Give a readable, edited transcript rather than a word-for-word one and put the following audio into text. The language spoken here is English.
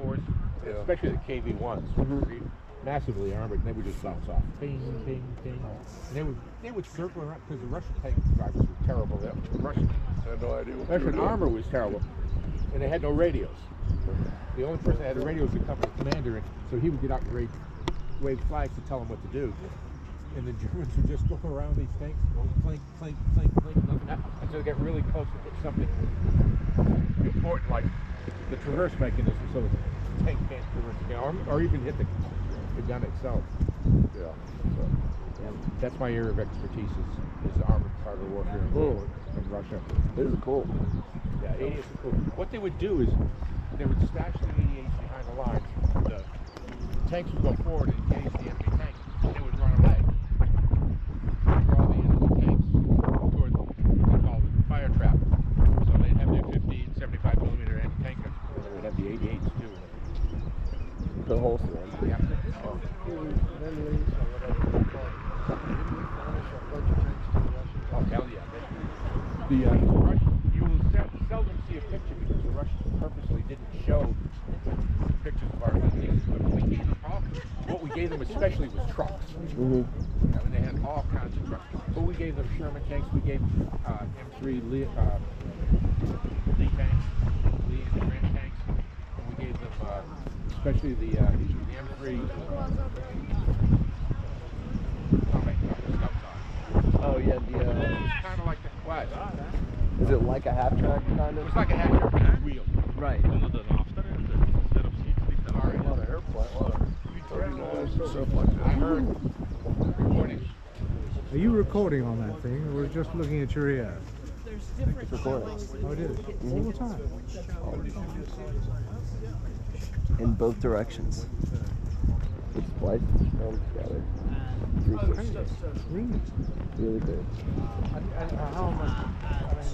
KV-4s, especially the KV-1s, massively armored, and they would just bounce off. Ping, ping, ping. And they would circle around, because the Russian tank drivers were terrible. The Russian, I had no idea. Russian armor was terrible, and they had no radios. The only person that had a radio was the company commander, and so he would get out and wave flags to tell them what to do. And the Germans would just go around these tanks, going clink, clink, clink, clink, nothing happened, until they get really close to hit something important, like the traverse mechanism, so the tank can't traverse again, or even hit the gun itself. Yeah. So, that's my area of expertise is armored cargo warfare in Russia. This is cool. Yeah, 88s are cool. What they would do is they would stash the 88s behind the lines. The tanks would go forward and engage the enemy tanks, and they would run away. Draw the enemy tanks toward what they call the fire trap. So they'd have their 50 and 75 millimeter anti-tank guns, and they would have the 88s too. The holster one. Yeah. Oh, hell yeah. The Russians, you will seldom see a picture because the Russians purposely didn't show pictures of our things, but we gave them what we gave them especially was trucks. Mhm. I mean, they had all kinds of trucks. But we gave them Sherman tanks, we gave M3 Lee tanks, Lee and Grant tanks, and we gave them especially the M3 combat scout. Oh yeah, It's kind of like the what? is it like a half track kind of? It's like a hat wheel. Right. A lot of airplane, a lot of V-39s, stuff like that. I heard recordings. Are you recording on that thing, or we're just looking at your ear? It's recording. Oh, it is? All the time? In both directions. It's spliced film together. 360. Really? Really good. How much?